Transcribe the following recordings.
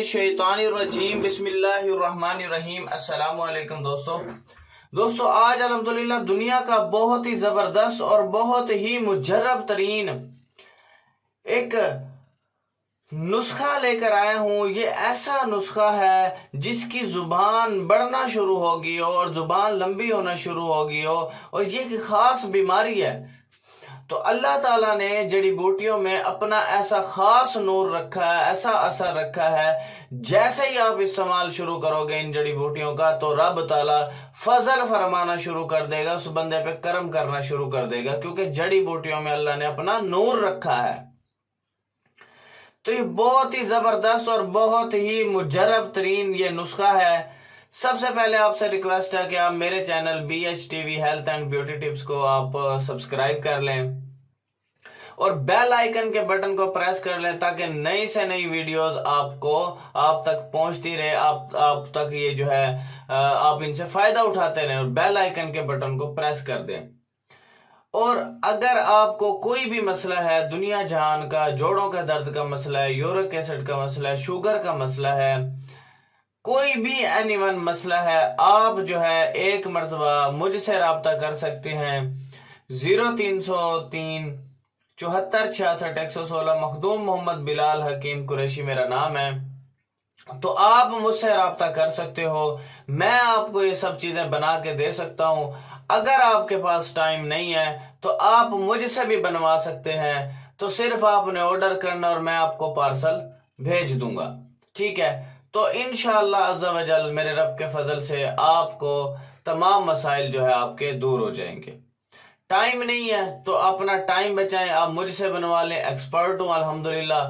शैतानिर्रजीम बिस्मिल्लाहिर्रहमानिर्रहीम। अस्सलाम वालेकुम दोस्तों आज अल्हम्दुलिल्लाह दुनिया का बहुत ही ज़बरदस्त और बहुत ही मुजर्रब तरीन एक नुस्खा लेकर आया हूँ। ये ऐसा नुस्खा है जिसकी ज़ुबान बढ़ना शुरू होगी और ज़ुबान लंबी होना शुरू होगी और ये एक ख़ास बीमारी है। तो अल्लाह ताला ने जड़ी बूटियों में अपना ऐसा ख़ास नूर रखा है, ऐसा असर रखा है। जैसे ही आप इस्तेमाल शुरू करोगे इन जड़ी बूटियों का तो रब ताला फजल फरमाना शुरू कर देगा, उस बंदे पे करम करना शुरू कर देगा, क्योंकि जड़ी बूटियों में अल्लाह ने अपना नूर रखा है। तो ये बहुत ही ज़बरदस्त और बहुत ही मुजर्रब तरीन ये नुस्खा है। सबसे पहले आपसे रिक्वेस्ट है कि आप मेरे channel BHTV health and beauty tips को आप सब्सक्राइब कर लें और बेल आइकन के बटन को प्रेस कर लें ताकि नई से नई वीडियोस आप तक पहुंचती रहे, आप तक ये जो है आप इनसे फ़ायदा उठाते रहें और बेल आइकन के बटन को प्रेस कर दें। और अगर आपको कोई भी मसला है दुनिया जहान का, जोड़ों का दर्द का मसला है, यूरिक एसिड का मसला है, शुगर का मसला है, कोई भी एनीवन मसला है, आप जो है एक मरतबा मुझसे रब्ता कर सकते हैं। 0303 74 66 116 मखदूम मोहम्मद बिलाल हकीम कुरैशी मेरा नाम है। तो आप मुझसे रब्ता कर सकते हो, मैं आपको ये सब चीज़ें बना के दे सकता हूँ। अगर आपके पास टाइम नहीं है तो आप मुझसे भी बनवा सकते हैं, तो सिर्फ आपने ऑर्डर करना और मैं आपको पार्सल भेज दूंगा, ठीक है। तो इंशाअल्लाह अज़्ज़ा वजल मेरे रब के फजल से आपको तमाम मसाइल जो है आपके दूर हो जाएंगे। टाइम नहीं है तो अपना टाइम बचाएं, आप मुझसे बनवा लें। एक्सपर्ट हूँ अल्हम्दुलिल्लाह,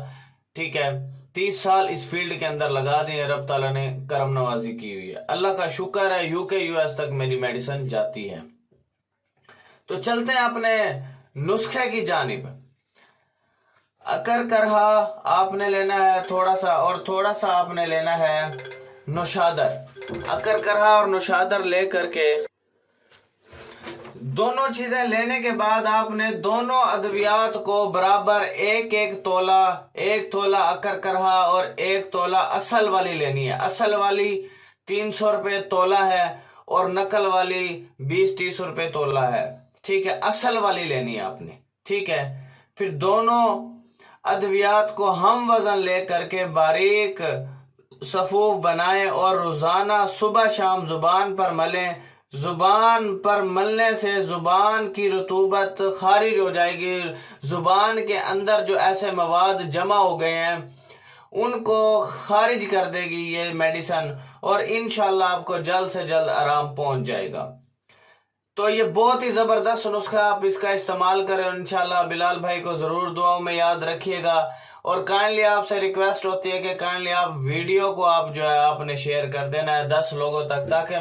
ठीक है। 30 साल इस फील्ड के अंदर लगा दिए, रब ताला ने करम नवाजी की हुई है, अल्लाह का शुक्र है। UK US तक मेरी मेडिसिन जाती है। तो चलते हैं अपने नुस्खे की जानिब। अकर करहा आपने लेना है थोड़ा सा, और थोड़ा सा आपने लेना है नौशादर। अकर करहा और नौशादर ले करके दोनों चीजें लेने के बाद आपने दोनों अद्वियात को बराबर एक तोला अकर करहा और 1 तोला असल वाली लेनी है। असल वाली 300 रुपये तोला है और नकल वाली 20-30 रुपये तोला है, ठीक है। असल वाली लेनी है आपने, ठीक है। फिर दोनों अद्वियात को हम वजन ले करके बारीक सफूफ बनाएं और रोजाना सुबह शाम जुबान पर मलें। जुबान पर मलने से जुबान की रतूबत खारिज हो जाएगी, जुबान के अंदर जो ऐसे मवाद जमा हो गए हैं उनको खारिज कर देगी ये मेडिसिन, और इंशाल्लाह आपको जल्द से जल्द आराम पहुंच जाएगा। तो ये बहुत ही ज़बरदस्त नुस्खा, आप इसका इस्तेमाल करें इंशाल्लाह। बिलाल भाई को ज़रूर दुआओं में याद रखिएगा और काइंडली आपसे रिक्वेस्ट होती है कि काइंडली आप वीडियो को आप जो है आपने शेयर कर देना है 10 लोगों तक, ताकि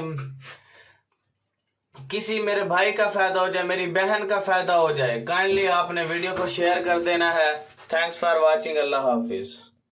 किसी मेरे भाई का फ़ायदा हो जाए, मेरी बहन का फ़ायदा हो जाए। काइंडली आपने वीडियो को शेयर कर देना है। Thanks for watching. अल्लाह हाफिज़।